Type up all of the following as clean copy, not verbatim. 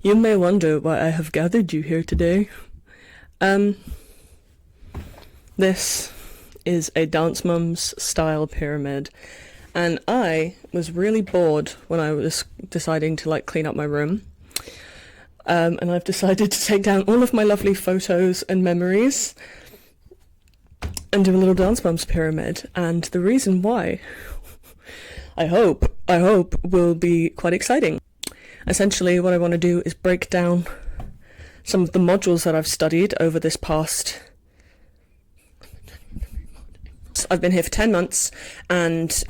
You may wonder why I have gathered you here today. This is a Dance Mums style pyramid, and I was really bored when I was deciding to clean up my room. And I've decided to take down all of my lovely photos and memories and do a little Dance Mums pyramid. And the reason why, I hope, will be quite exciting. Essentially, what I want to do is break down some of the modules that I've studied over this past... I've been here for 10 months, and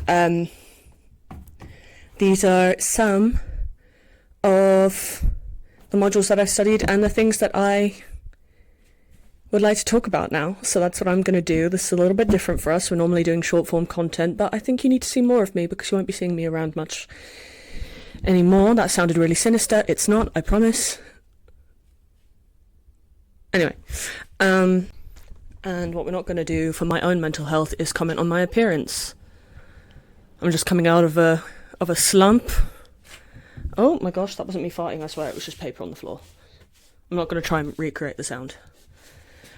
these are some of the modules that I've studied and the things that I would like to talk about now. So that's what I'm going to do. This is a little bit different for us. We're normally doing short form content, but I think you need to see more of me because you won't be seeing me around much anymore. That sounded really sinister. It's not, I promise. Anyway, and what we're not going to do for my own mental health is comment on my appearance. I'm just coming out of a slump. Oh my gosh, that wasn't me farting, I swear, it was just paper on the floor. I'm not going to try and recreate the sound.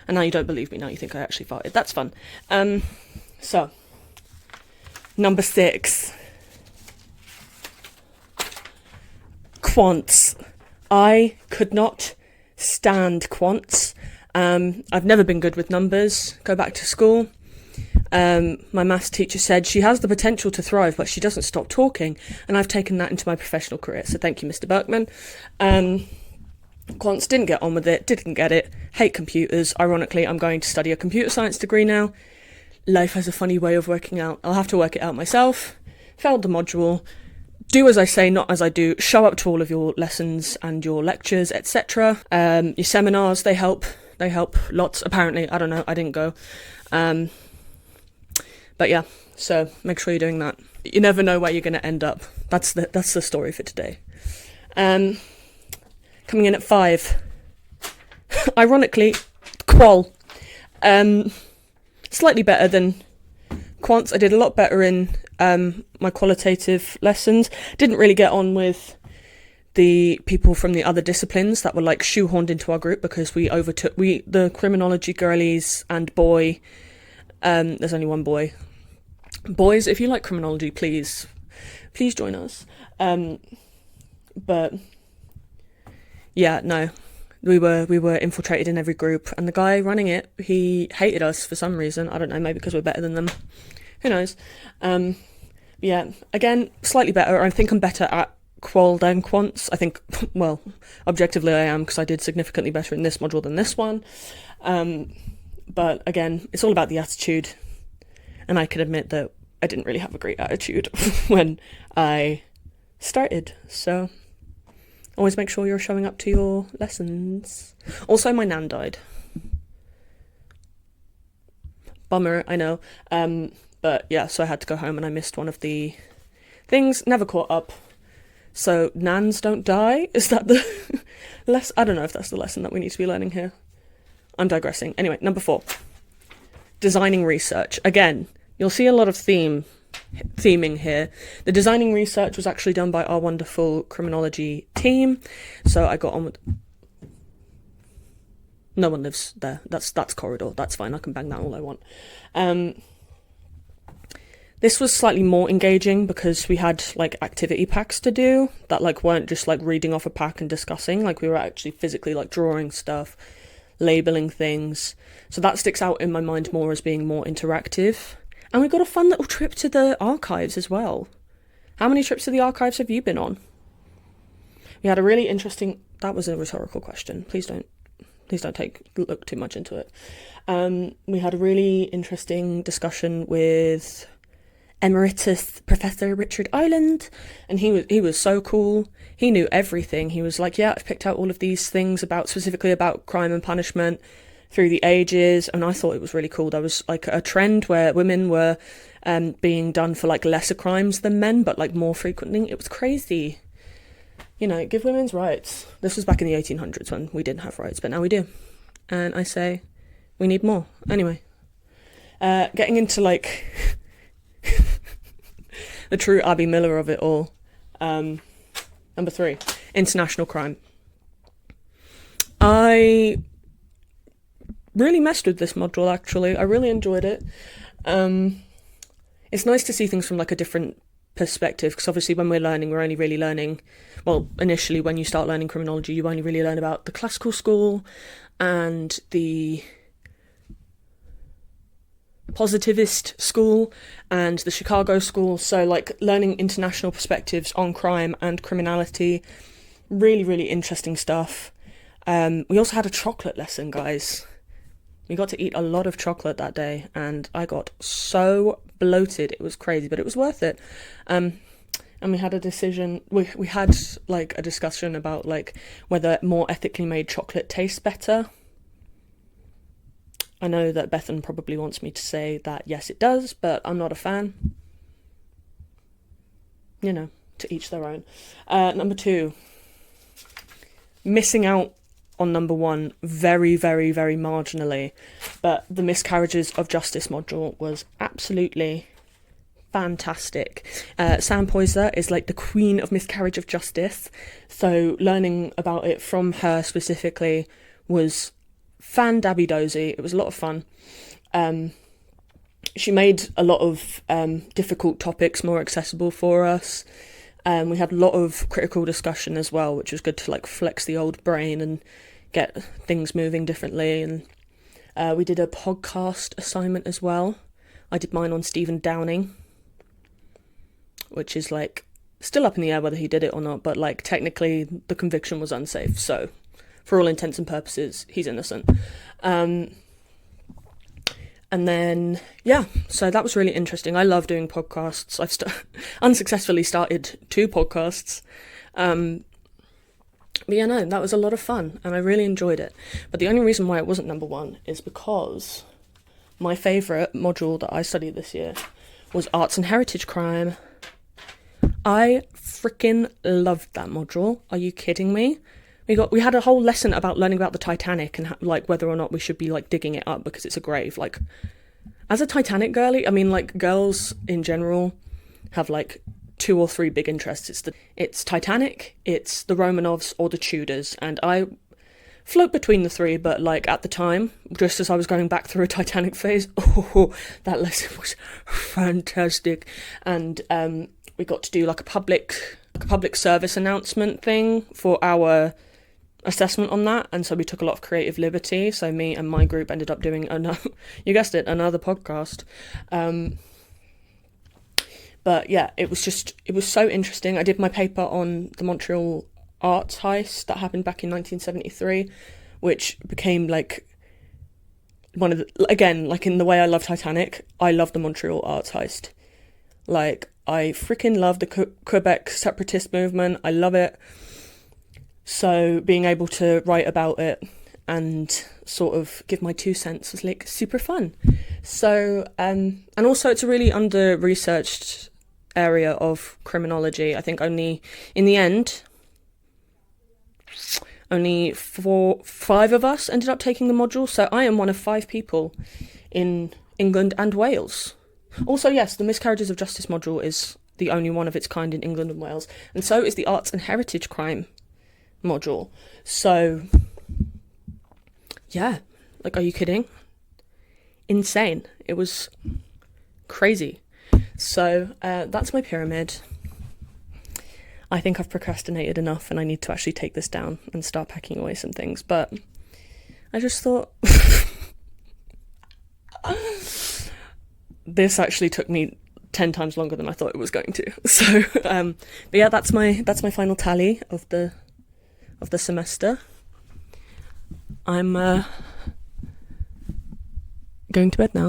And now you don't believe me, now you think I actually farted. That's fun. So, number 6. Quants. I could not stand quants. I've never been good with numbers. Go back to school. My maths teacher said she has the potential to thrive, but she doesn't stop talking. And I've taken that into my professional career. So thank you, Mr. Berkman. Quants, didn't get on with it, didn't get it. Hate computers. Ironically, I'm going to study a computer science degree now. Life has a funny way of working out. I'll have to work it out myself. Failed the module. Do as I say, not as I do. Show up to all of your lessons and your lectures, etc. Your seminars, they help. They help lots, apparently. I don't know, I didn't go. But yeah, so make sure you're doing that. You never know where you're going to end up. That's the story for today. Coming in at 5. Ironically, qual. Slightly better than quants. I did a lot better in my qualitative lessons. Didn't really get on with the people from the other disciplines that were shoehorned into our group because the criminology girlies and boy, there's only one boy. Boys, if you like criminology, please join us. But yeah, no, we were infiltrated in every group, and the guy running it, he hated us for some reason. I don't know, maybe because we're better than them. Who knows? Yeah, again, slightly better. I think I'm better at qual than quants. I think, well, objectively I am, because I did significantly better in this module than this one. But again, it's all about the attitude, and I can admit that I didn't really have a great attitude when I started, so always make sure you're showing up to your lessons. Also, my nan died. Bummer, I know. But yeah, so I had to go home and I missed one of the things. Never caught up. So, nans don't die? Is that the I don't know if that's the lesson that we need to be learning here. I'm digressing. Anyway, number 4. Designing research. Again, you'll see a lot of theming here. The designing research was actually done by our wonderful criminology team. So I got on with... No one lives there. That's corridor. That's fine. I can bang that all I want. This was slightly more engaging because we had activity packs to do that weren't just reading off a pack and discussing. We were actually physically drawing stuff, labeling things. So that sticks out in my mind more as being more interactive. And we got a fun little trip to the archives as well. How many trips to the archives have you been on? We had a really interesting... That was a rhetorical question. Please don't look too much into it. We had a really interesting discussion with Emeritus Professor Richard Ireland, and he was so cool. He knew everything. He was yeah, I've picked out all of these things specifically about crime and punishment through the ages, and I thought it was really cool. There was a trend where women were being done for lesser crimes than men, but more frequently. It was crazy. Give women's rights. This was back in the 1800s when we didn't have rights, but now we do. And I say, we need more. Anyway, getting into the true Abby Miller of it all. Number 3, international crime. I really messed with this module, actually. I really enjoyed it. It's nice to see things from like a different perspective, because obviously when we're learning, we're only really learning, well, initially when you start learning criminology, you only really learn about the classical school and the positivist school and the Chicago school. So like learning international perspectives on crime and criminality, really, really interesting stuff. We also had a chocolate lesson, guys. We got to eat a lot of chocolate that day, and I got so bloated. It was crazy, but it was worth it. And we had a decision. We had like a discussion about like whether more ethically made chocolate tastes better. I know that Bethan probably wants me to say that yes, it does, but I'm not a fan. You know, to each their own. Number 2, missing out on number 1 very, very, very marginally, but the miscarriages of justice module was absolutely fantastic. Sam Poyser is like the queen of miscarriage of justice, so learning about it from her specifically was fan-dabby-dozy. It was a lot of fun. She made a lot of difficult topics more accessible for us. We had a lot of critical discussion as well, which was good to like flex the old brain and get things moving differently. And we did a podcast assignment as well. I did mine on Stephen Downing, which is like still up in the air whether he did it or not, but like technically the conviction was unsafe, so for all intents and purposes he's innocent. And then yeah, so that was really interesting. I love doing podcasts. I've unsuccessfully started 2 podcasts, but yeah, no, that was a lot of fun and I really enjoyed it. But the only reason why it wasn't number 1 is because my favourite module that I studied this year was arts and heritage crime. I freaking loved that module. Are you kidding me? We had a whole lesson about learning about the Titanic and like whether or not we should be like digging it up because it's a grave. Like, as a Titanic girly, I mean, like girls in general have like 2 or 3 big interests. It's Titanic, it's the Romanovs or the Tudors, and I float between the 3. But like at the time, just as I was going back through a Titanic phase, oh, that lesson was fantastic, and we got to do like a public service announcement thing for our assessment on that, and so we took a lot of creative liberty. So me and my group ended up doing another, you guessed it, another podcast. But yeah, it was so interesting. I did my paper on the Montreal arts heist that happened back in 1973, which became like one of the, again, like in the way I love Titanic, I love the Montreal arts heist. Like, I freaking love the Quebec separatist movement. I love it. So being able to write about it and sort of give my 2 cents was like super fun. So, and also it's a really under-researched area of criminology. I think only, in the end, only 5 of us ended up taking the module. So I am one of 5 people in England and Wales. Also, yes, the miscarriages of justice module is the only one of its kind in England and Wales. And so is the arts and heritage crime module. So yeah, like, are you kidding? Insane. It was crazy. So that's my pyramid. I think I've procrastinated enough and I need to actually take this down and start packing away some things, but I just thought this actually took me 10 times longer than I thought it was going to. So but yeah, that's my final tally of the semester. I'm going to bed now.